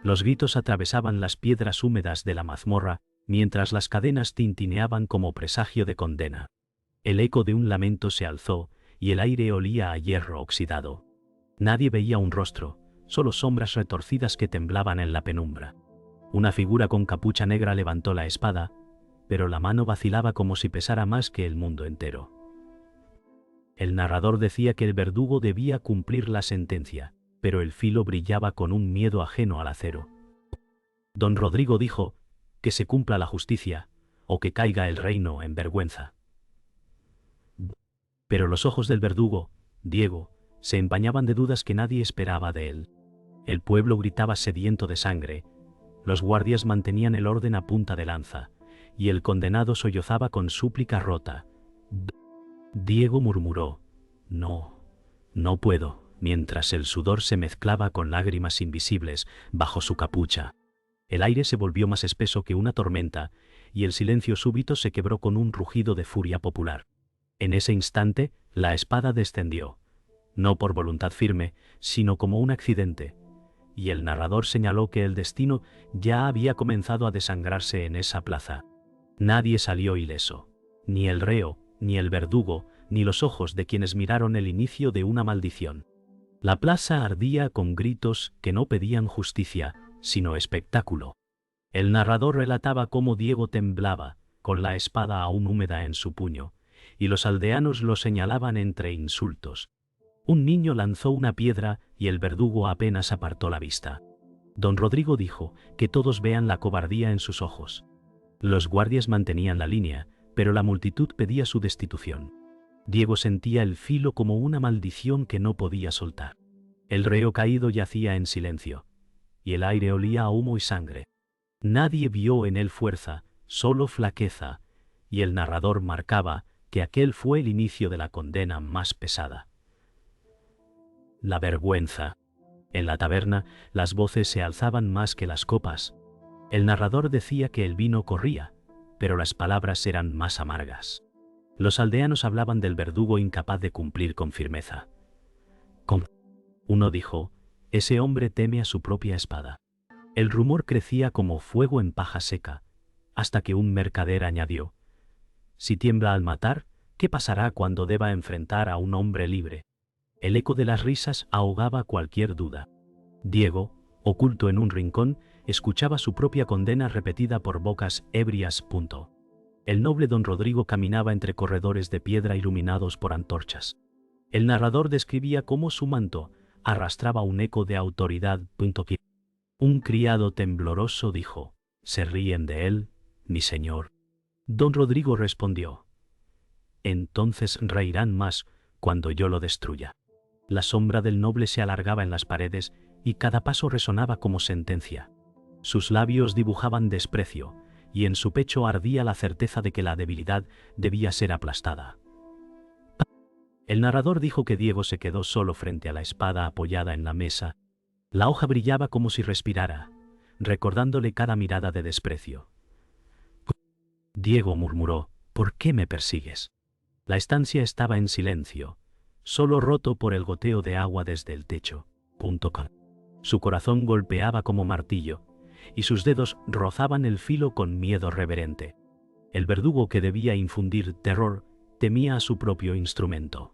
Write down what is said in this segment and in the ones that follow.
Los gritos atravesaban las piedras húmedas de la mazmorra, mientras las cadenas tintineaban como presagio de condena. El eco de un lamento se alzó, y el aire olía a hierro oxidado. Nadie veía un rostro, solo sombras retorcidas que temblaban en la penumbra. Una figura con capucha negra levantó la espada, pero la mano vacilaba como si pesara más que el mundo entero. El narrador decía que el verdugo debía cumplir la sentencia, pero el filo brillaba con un miedo ajeno al acero. Don Rodrigo dijo, que se cumpla la justicia, o que caiga el reino en vergüenza. Pero los ojos del verdugo, Diego, se empañaban de dudas que nadie esperaba de él. El pueblo gritaba sediento de sangre, los guardias mantenían el orden a punta de lanza, y el condenado sollozaba con súplica rota. Diego murmuró, no, no puedo, mientras el sudor se mezclaba con lágrimas invisibles bajo su capucha. El aire se volvió más espeso que una tormenta, y el silencio súbito se quebró con un rugido de furia popular. En ese instante, la espada descendió, no por voluntad firme, sino como un accidente, y el narrador señaló que el destino ya había comenzado a desangrarse en esa plaza. Nadie salió ileso, ni el reo, ni el verdugo, ni los ojos de quienes miraron el inicio de una maldición. La plaza ardía con gritos que no pedían justicia, sino espectáculo. El narrador relataba cómo Diego temblaba, con la espada aún húmeda en su puño, y los aldeanos lo señalaban entre insultos. Un niño lanzó una piedra y el verdugo apenas apartó la vista. Don Rodrigo dijo que todos vean la cobardía en sus ojos. Los guardias mantenían la línea, pero la multitud pedía su destitución. Diego sentía el filo como una maldición que no podía soltar. El reo caído yacía en silencio, y el aire olía a humo y sangre. Nadie vio en él fuerza, solo flaqueza, y el narrador marcaba que aquel fue el inicio de la condena más pesada. La vergüenza. En la taberna, las voces se alzaban más que las copas. El narrador decía que el vino corría, pero las palabras eran más amargas. Los aldeanos hablaban del verdugo incapaz de cumplir con firmeza. Uno dijo, ese hombre teme a su propia espada. El rumor crecía como fuego en paja seca, hasta que un mercader añadió, si tiembla al matar, ¿qué pasará cuando deba enfrentar a un hombre libre? El eco de las risas ahogaba cualquier duda. Diego, oculto en un rincón, escuchaba su propia condena repetida por bocas ebrias. El noble don Rodrigo caminaba entre corredores de piedra iluminados por antorchas. El narrador describía cómo su manto arrastraba un eco de autoridad. Un criado tembloroso dijo, ¿se ríen de él, mi señor? Don Rodrigo respondió, entonces reirán más cuando yo lo destruya. La sombra del noble se alargaba en las paredes y cada paso resonaba como sentencia. Sus labios dibujaban desprecio, y en su pecho ardía la certeza de que la debilidad debía ser aplastada. El narrador dijo que Diego se quedó solo frente a la espada apoyada en la mesa. La hoja brillaba como si respirara, recordándole cada mirada de desprecio. Diego murmuró, ¿por qué me persigues? La estancia estaba en silencio, solo roto por el goteo de agua desde el techo. Su corazón golpeaba como martillo, y sus dedos rozaban el filo con miedo reverente. El verdugo que debía infundir terror temía a su propio instrumento.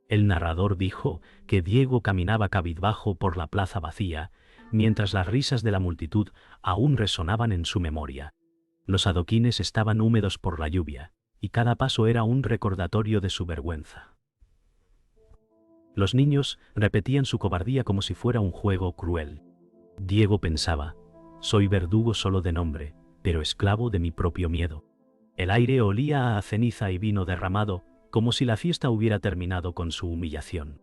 El narrador dijo que Diego caminaba cabizbajo por la plaza vacía, mientras las risas de la multitud aún resonaban en su memoria. Los adoquines estaban húmedos por la lluvia, y cada paso era un recordatorio de su vergüenza. Los niños repetían su cobardía como si fuera un juego cruel. Diego pensaba, soy verdugo solo de nombre, pero esclavo de mi propio miedo. El aire olía a ceniza y vino derramado, como si la fiesta hubiera terminado con su humillación.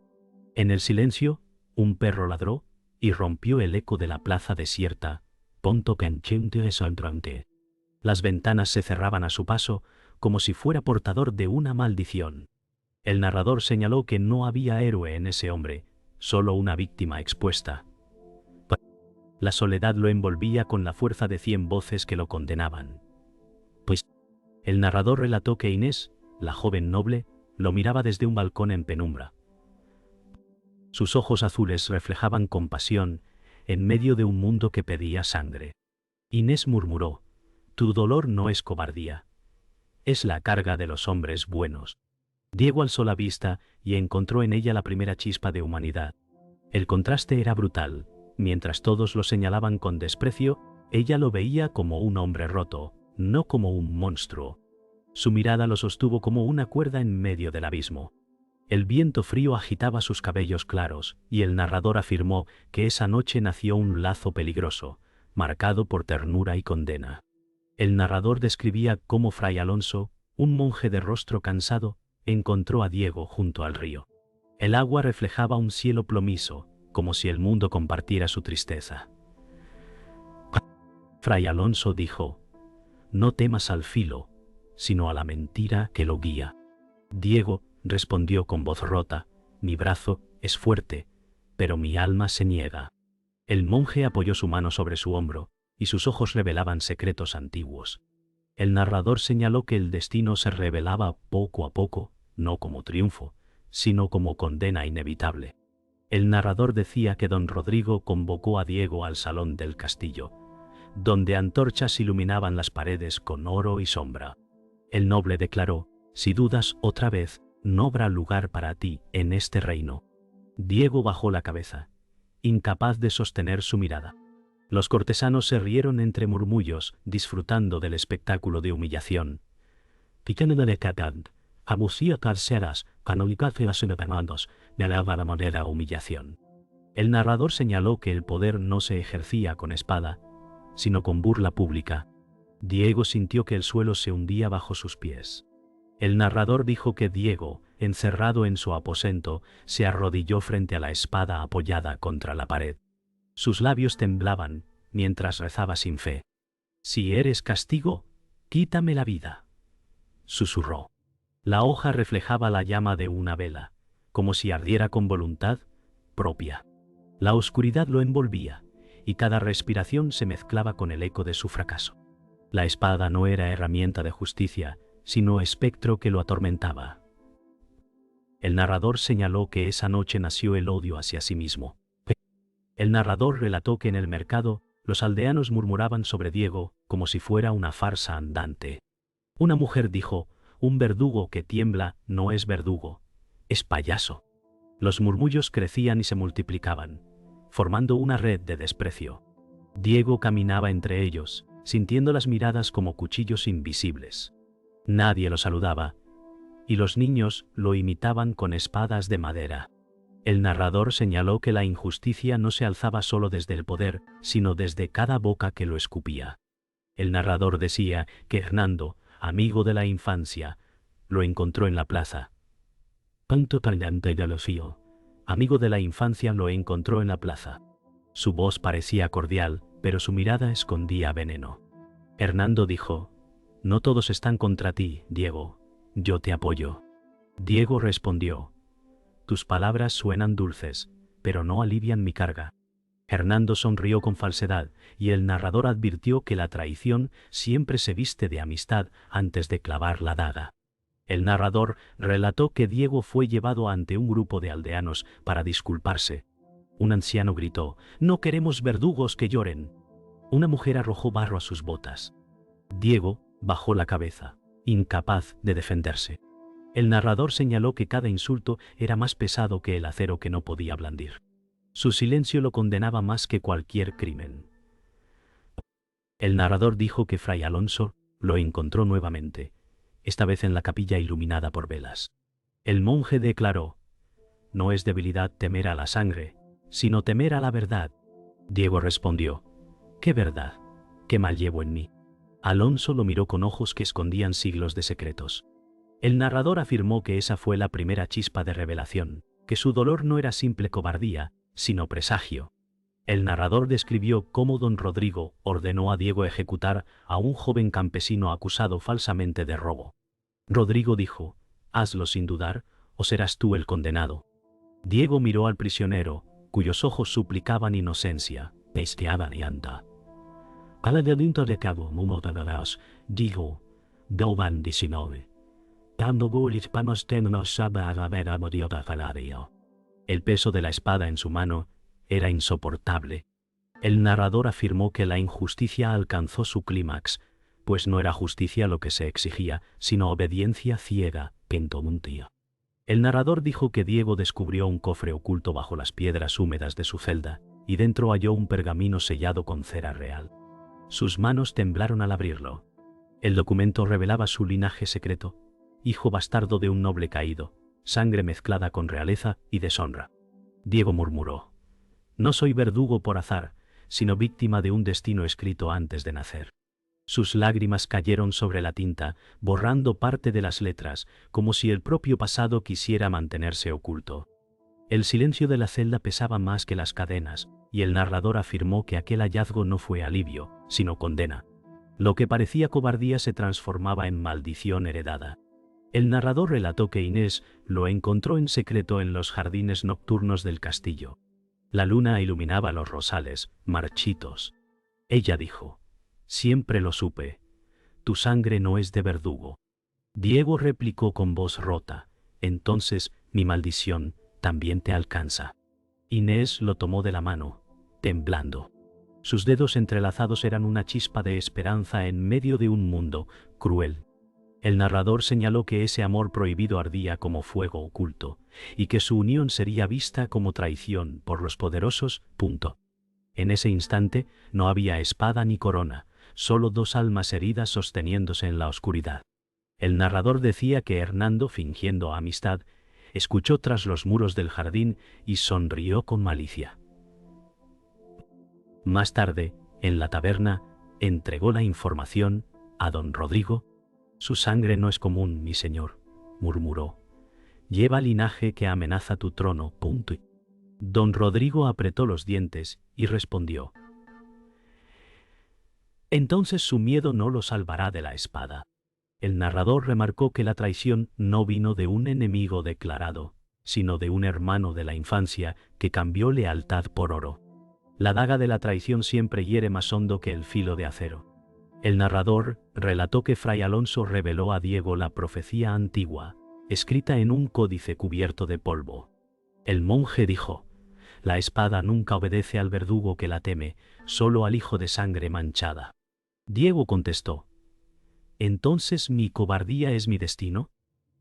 En el silencio, un perro ladró y rompió el eco de la plaza desierta. Las ventanas se cerraban a su paso, como si fuera portador de una maldición. El narrador señaló que no había héroe en ese hombre, solo una víctima expuesta. La soledad lo envolvía con la fuerza de 100 voces que lo condenaban. El narrador relató que Inés, la joven noble, lo miraba desde un balcón en penumbra. Sus ojos azules reflejaban compasión, en medio de un mundo que pedía sangre. Inés murmuró: «Tu dolor no es cobardía. Es la carga de los hombres buenos». Diego alzó la vista y encontró en ella la primera chispa de humanidad. El contraste era brutal. Mientras todos lo señalaban con desprecio, ella lo veía como un hombre roto, no como un monstruo. Su mirada lo sostuvo como una cuerda en medio del abismo. El viento frío agitaba sus cabellos claros, y el narrador afirmó que esa noche nació un lazo peligroso, marcado por ternura y condena. El narrador describía cómo Fray Alonso, un monje de rostro cansado, encontró a Diego junto al río. El agua reflejaba un cielo plomizo, como si el mundo compartiera su tristeza. Fray Alonso dijo: «No temas al filo, sino a la mentira que lo guía». Diego respondió con voz rota: «Mi brazo es fuerte, pero mi alma se niega». El monje apoyó su mano sobre su hombro, y sus ojos revelaban secretos antiguos. El narrador señaló que el destino se revelaba poco a poco, no como triunfo, sino como condena inevitable. El narrador decía que don Rodrigo convocó a Diego al salón del castillo, donde antorchas iluminaban las paredes con oro y sombra. El noble declaró: «Si dudas otra vez, no habrá lugar para ti en este reino». Diego bajó la cabeza, incapaz de sostener su mirada. Los cortesanos se rieron entre murmullos, disfrutando del espectáculo de humillación. Abusía carceras, canonicaciones y demandos, de la manera humillación. El narrador señaló que el poder no se ejercía con espada, sino con burla pública. Diego sintió que el suelo se hundía bajo sus pies. El narrador dijo que Diego, encerrado en su aposento, se arrodilló frente a la espada apoyada contra la pared. Sus labios temblaban, mientras rezaba sin fe. «Si eres castigo, quítame la vida», susurró. La hoja reflejaba la llama de una vela, como si ardiera con voluntad propia. La oscuridad lo envolvía, y cada respiración se mezclaba con el eco de su fracaso. La espada no era herramienta de justicia, sino espectro que lo atormentaba. El narrador señaló que esa noche nació el odio hacia sí mismo. El narrador relató que en el mercado los aldeanos murmuraban sobre Diego como si fuera una farsa andante. Una mujer dijo: «Un verdugo que tiembla no es verdugo, es payaso». Los murmullos crecían y se multiplicaban, formando una red de desprecio. Diego caminaba entre ellos, sintiendo las miradas como cuchillos invisibles. Nadie lo saludaba, y los niños lo imitaban con espadas de madera. El narrador señaló que la injusticia no se alzaba solo desde el poder, sino desde cada boca que lo escupía. El narrador decía que Hernando, amigo de la infancia, lo encontró en la plaza. Panto Tallante de Locío, amigo de la infancia, lo encontró en la plaza. Su voz parecía cordial, pero su mirada escondía veneno. Hernando dijo: «No todos están contra ti, Diego. Yo te apoyo». Diego respondió: «Tus palabras suenan dulces, pero no alivian mi carga». Hernando sonrió con falsedad, y el narrador advirtió que la traición siempre se viste de amistad antes de clavar la daga. El narrador relató que Diego fue llevado ante un grupo de aldeanos para disculparse. Un anciano gritó: «No queremos verdugos que lloren». Una mujer arrojó barro a sus botas. Diego bajó la cabeza, incapaz de defenderse. El narrador señaló que cada insulto era más pesado que el acero que no podía blandir. Su silencio lo condenaba más que cualquier crimen. El narrador dijo que Fray Alonso lo encontró nuevamente, esta vez en la capilla iluminada por velas. El monje declaró: «No es debilidad temer a la sangre, sino temer a la verdad». Diego respondió: «¿Qué verdad? ¿Qué mal llevo en mí?». Alonso lo miró con ojos que escondían siglos de secretos. El narrador afirmó que esa fue la primera chispa de revelación, que su dolor no era simple cobardía, sino presagio. El narrador describió cómo don Rodrigo ordenó a Diego ejecutar a un joven campesino acusado falsamente de robo. Rodrigo dijo: «Hazlo sin dudar, o serás tú el condenado». Diego miró al prisionero, cuyos ojos suplicaban inocencia. «Al delito de cabo, dijo, Doban 19. El peso de la espada en su mano era insoportable. El narrador afirmó que la injusticia alcanzó su clímax, pues no era justicia lo que se exigía, sino obediencia ciega, pentomuntía. El narrador dijo que Diego descubrió un cofre oculto bajo las piedras húmedas de su celda, y dentro halló un pergamino sellado con cera real. Sus manos temblaron al abrirlo. El documento revelaba su linaje secreto, hijo bastardo de un noble caído, sangre mezclada con realeza y deshonra. Diego murmuró: «No soy verdugo por azar, sino víctima de un destino escrito antes de nacer». Sus lágrimas cayeron sobre la tinta, borrando parte de las letras, como si el propio pasado quisiera mantenerse oculto. El silencio de la celda pesaba más que las cadenas, y el narrador afirmó que aquel hallazgo no fue alivio, sino condena. Lo que parecía cobardía se transformaba en maldición heredada. El narrador relató que Inés lo encontró en secreto en los jardines nocturnos del castillo. La luna iluminaba los rosales, marchitos. Ella dijo: «Siempre lo supe. Tu sangre no es de verdugo». Diego replicó con voz rota: «Entonces mi maldición también te alcanza». Inés lo tomó de la mano, temblando. Sus dedos entrelazados eran una chispa de esperanza en medio de un mundo cruel. El narrador señaló que ese amor prohibido ardía como fuego oculto, y que su unión sería vista como traición por los poderosos. En ese instante no había espada ni corona, solo dos almas heridas sosteniéndose en la oscuridad. El narrador decía que Hernando, fingiendo amistad, escuchó tras los muros del jardín y sonrió con malicia. Más tarde, en la taberna, entregó la información a don Rodrigo. «Su sangre no es común, mi señor», murmuró. «Lleva linaje que amenaza tu trono». Don Rodrigo apretó los dientes y respondió: «Entonces su miedo no lo salvará de la espada». El narrador remarcó que la traición no vino de un enemigo declarado, sino de un hermano de la infancia que cambió lealtad por oro. La daga de la traición siempre hiere más hondo que el filo de acero. El narrador relató que Fray Alonso reveló a Diego la profecía antigua, escrita en un códice cubierto de polvo. El monje dijo: «La espada nunca obedece al verdugo que la teme, solo al hijo de sangre manchada». Diego contestó: «¿Entonces mi cobardía es mi destino?».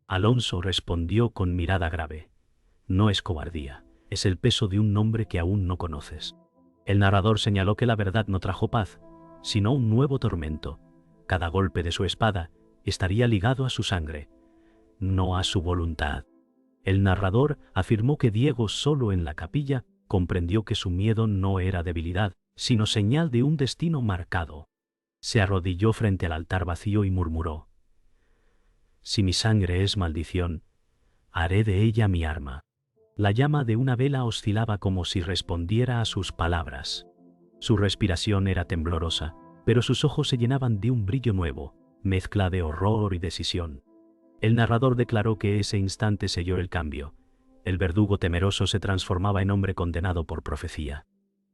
Alonso respondió con mirada grave: «No es cobardía, es el peso de un nombre que aún no conoces». El narrador señaló que la verdad no trajo paz, sino un nuevo tormento. Cada golpe de su espada estaría ligado a su sangre, no a su voluntad. El narrador afirmó que Diego solo en la capilla comprendió que su miedo no era debilidad, sino señal de un destino marcado. Se arrodilló frente al altar vacío y murmuró: «Si mi sangre es maldición, haré de ella mi arma». La llama de una vela oscilaba como si respondiera a sus palabras. Su respiración era temblorosa, pero sus ojos se llenaban de un brillo nuevo, mezcla de horror y decisión. El narrador declaró que ese instante selló el cambio. El verdugo temeroso se transformaba en hombre condenado por profecía.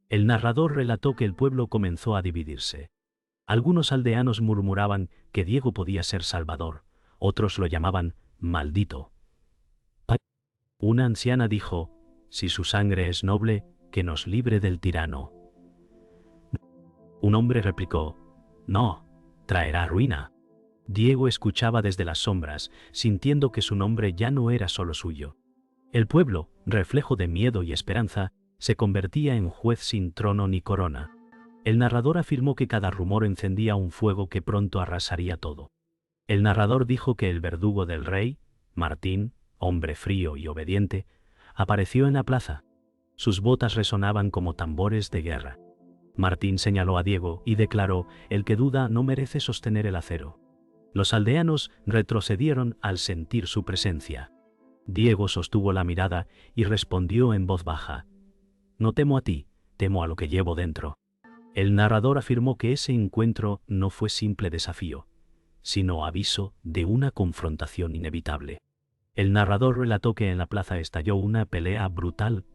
El narrador relató que el pueblo comenzó a dividirse. Algunos aldeanos murmuraban que Diego podía ser salvador, otros lo llamaban maldito. Una anciana dijo: «Si su sangre es noble, que nos libre del tirano». Un hombre replicó: «No, traerá ruina». Diego escuchaba desde las sombras, sintiendo que su nombre ya no era solo suyo. El pueblo, reflejo de miedo y esperanza, se convertía en juez sin trono ni corona. El narrador afirmó que cada rumor encendía un fuego que pronto arrasaría todo. El narrador dijo que el verdugo del rey, Martín, hombre frío y obediente, apareció en la plaza. Sus botas resonaban como tambores de guerra. Martín señaló a Diego y declaró: «El que duda no merece sostener el acero». Los aldeanos retrocedieron al sentir su presencia. Diego sostuvo la mirada y respondió en voz baja: «No temo a ti, temo a lo que llevo dentro». El narrador afirmó que ese encuentro no fue simple desafío, sino aviso de una confrontación inevitable. El narrador relató que en la plaza estalló una pelea brutal.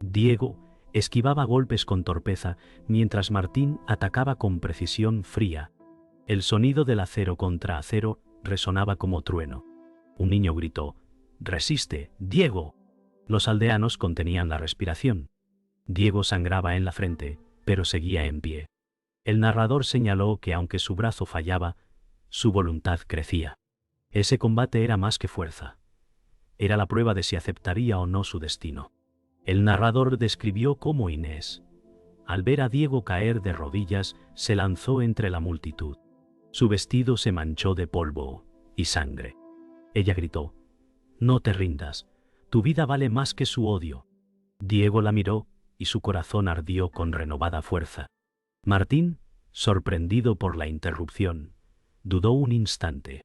Diego esquivaba golpes con torpeza, mientras Martín atacaba con precisión fría. El sonido del acero contra acero resonaba como trueno. Un niño gritó: «¡Resiste, Diego!». Los aldeanos contenían la respiración. Diego sangraba en la frente, pero seguía en pie. El narrador señaló que aunque su brazo fallaba, su voluntad crecía. Ese combate era más que fuerza. Era la prueba de si aceptaría o no su destino. El narrador describió cómo Inés, al ver a Diego caer de rodillas, se lanzó entre la multitud. Su vestido se manchó de polvo y sangre. Ella gritó: «No te rindas, tu vida vale más que su odio». Diego la miró y su corazón ardió con renovada fuerza. Martín, sorprendido por la interrupción, dudó un instante.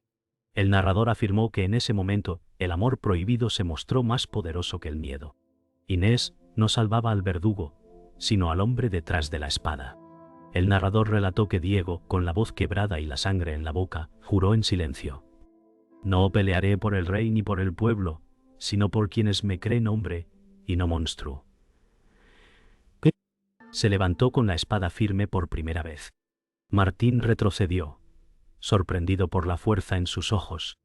El narrador afirmó que en ese momento el amor prohibido se mostró más poderoso que el miedo. Inés no salvaba al verdugo, sino al hombre detrás de la espada. El narrador relató que Diego, con la voz quebrada y la sangre en la boca, juró en silencio: «No pelearé por el rey ni por el pueblo, sino por quienes me creen hombre y no monstruo». Se levantó con la espada firme por primera vez. Martín retrocedió, sorprendido por la fuerza en sus ojos.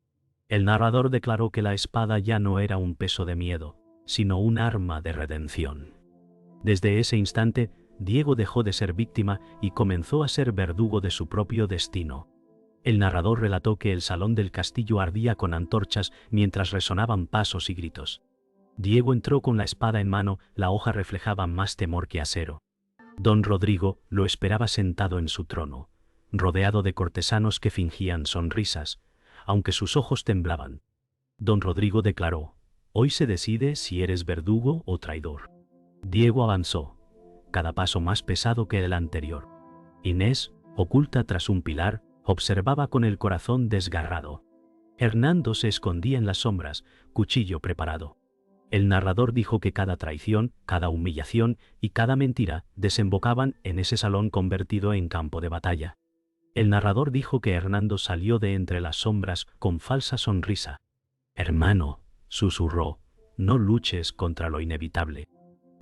El narrador declaró que la espada ya no era un peso de miedo, sino un arma de redención. Desde ese instante, Diego dejó de ser víctima y comenzó a ser verdugo de su propio destino. El narrador relató que el salón del castillo ardía con antorchas mientras resonaban pasos y gritos. Diego entró con la espada en mano, la hoja reflejaba más temor que acero. Don Rodrigo lo esperaba sentado en su trono, rodeado de cortesanos que fingían sonrisas, aunque sus ojos temblaban. Don Rodrigo declaró: «Hoy se decide si eres verdugo o traidor». Diego avanzó, cada paso más pesado que el anterior. Inés, oculta tras un pilar, observaba con el corazón desgarrado. Hernando se escondía en las sombras, cuchillo preparado. El narrador dijo que cada traición, cada humillación y cada mentira desembocaban en ese salón convertido en campo de batalla. El narrador dijo que Hernando salió de entre las sombras con falsa sonrisa. «Hermano», susurró, «no luches contra lo inevitable».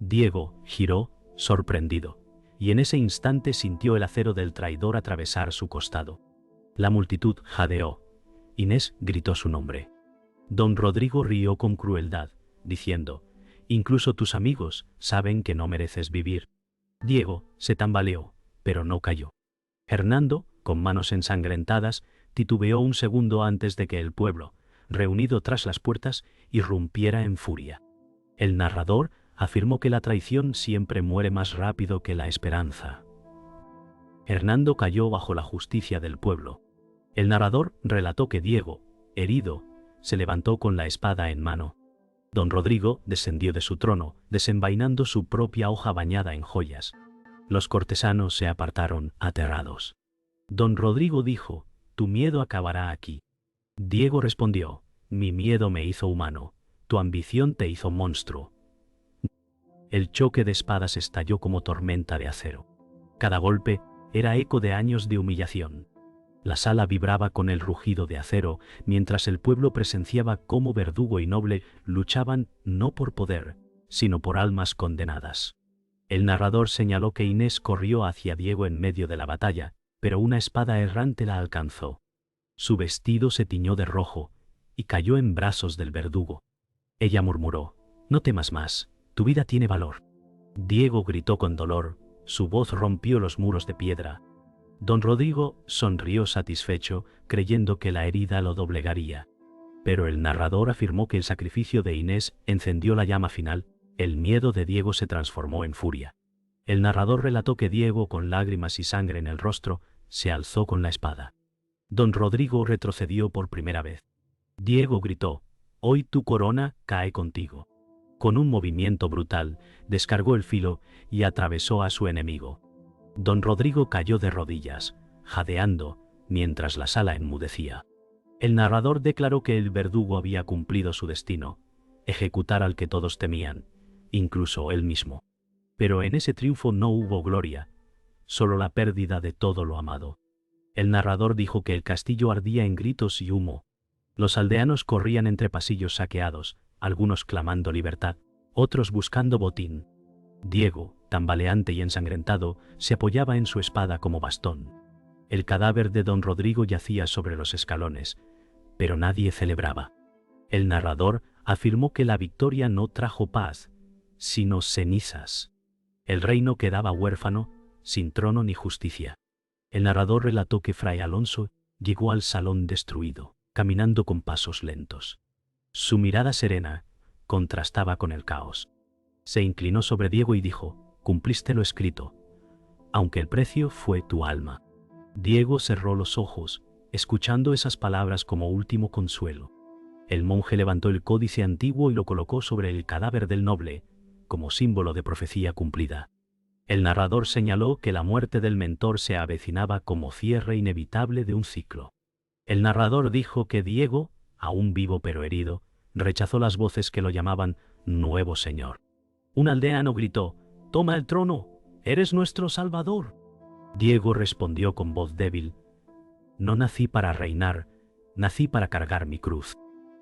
Diego giró, sorprendido, y en ese instante sintió el acero del traidor atravesar su costado. La multitud jadeó. Inés gritó su nombre. Don Rodrigo rió con crueldad, diciendo: «Incluso tus amigos saben que no mereces vivir». Diego se tambaleó, pero no cayó. Hernando, con manos ensangrentadas, titubeó un segundo antes de que el pueblo, reunido tras las puertas, irrumpiera en furia. El narrador afirmó que la traición siempre muere más rápido que la esperanza. Hernando cayó bajo la justicia del pueblo. El narrador relató que Diego, herido, se levantó con la espada en mano. Don Rodrigo descendió de su trono, desenvainando su propia hoja bañada en joyas. Los cortesanos se apartaron, aterrados. Don Rodrigo dijo: «Tu miedo acabará aquí». Diego respondió: «Mi miedo me hizo humano, tu ambición te hizo monstruo». El choque de espadas estalló como tormenta de acero. Cada golpe era eco de años de humillación. La sala vibraba con el rugido de acero, mientras el pueblo presenciaba cómo verdugo y noble luchaban no por poder, sino por almas condenadas. El narrador señaló que Inés corrió hacia Diego en medio de la batalla, pero una espada errante la alcanzó. Su vestido se tiñó de rojo y cayó en brazos del verdugo. Ella murmuró: «No temas más, tu vida tiene valor». Diego gritó con dolor, su voz rompió los muros de piedra. Don Rodrigo sonrió satisfecho, creyendo que la herida lo doblegaría. Pero el narrador afirmó que el sacrificio de Inés encendió la llama final. El miedo de Diego se transformó en furia. El narrador relató que Diego, con lágrimas y sangre en el rostro, se alzó con la espada. Don Rodrigo retrocedió por primera vez. Diego gritó: «Hoy tu corona cae contigo». Con un movimiento brutal, descargó el filo y atravesó a su enemigo. Don Rodrigo cayó de rodillas, jadeando, mientras la sala enmudecía. El narrador declaró que el verdugo había cumplido su destino, ejecutar al que todos temían, incluso él mismo. Pero en ese triunfo no hubo gloria, solo la pérdida de todo lo amado. El narrador dijo que el castillo ardía en gritos y humo. Los aldeanos corrían entre pasillos saqueados, algunos clamando libertad, otros buscando botín. Diego, tambaleante y ensangrentado, se apoyaba en su espada como bastón. El cadáver de don Rodrigo yacía sobre los escalones, pero nadie celebraba. El narrador afirmó que la victoria no trajo paz, sino cenizas. El reino quedaba huérfano, sin trono ni justicia. El narrador relató que Fray Alonso llegó al salón destruido, caminando con pasos lentos. Su mirada serena contrastaba con el caos. Se inclinó sobre Diego y dijo: «Cumpliste lo escrito, aunque el precio fue tu alma». Diego cerró los ojos, escuchando esas palabras como último consuelo. El monje levantó el códice antiguo y lo colocó sobre el cadáver del noble, como símbolo de profecía cumplida. El narrador señaló que la muerte del mentor se avecinaba como cierre inevitable de un ciclo. El narrador dijo que Diego, aún vivo pero herido, rechazó las voces que lo llamaban nuevo señor. Un aldeano gritó: «¡Toma el trono! ¡Eres nuestro salvador!». Diego respondió con voz débil: «No nací para reinar, nací para cargar mi cruz».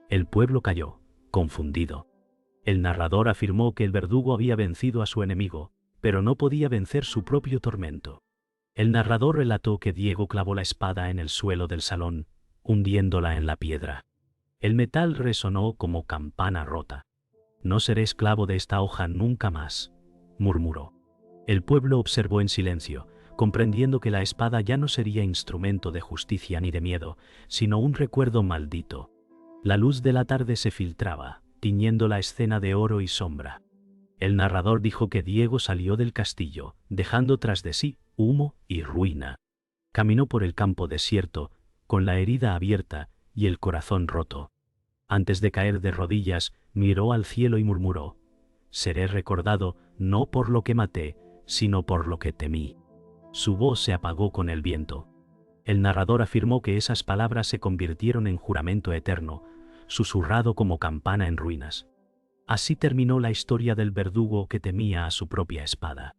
El pueblo cayó, confundido. El narrador afirmó que el verdugo había vencido a su enemigo, pero no podía vencer su propio tormento. El narrador relató que Diego clavó la espada en el suelo del salón, hundiéndola en la piedra. El metal resonó como campana rota. «No seré esclavo de esta hoja nunca más», murmuró. El pueblo observó en silencio, comprendiendo que la espada ya no sería instrumento de justicia ni de miedo, sino un recuerdo maldito. La luz de la tarde se filtraba, tiñendo la escena de oro y sombra. El narrador dijo que Diego salió del castillo, dejando tras de sí humo y ruina. Caminó por el campo desierto, con la herida abierta y el corazón roto. Antes de caer de rodillas, miró al cielo y murmuró: «Seré recordado no por lo que maté, sino por lo que temí». Su voz se apagó con el viento. El narrador afirmó que esas palabras se convirtieron en juramento eterno, susurrado como campana en ruinas. Así terminó la historia del verdugo que temía a su propia espada.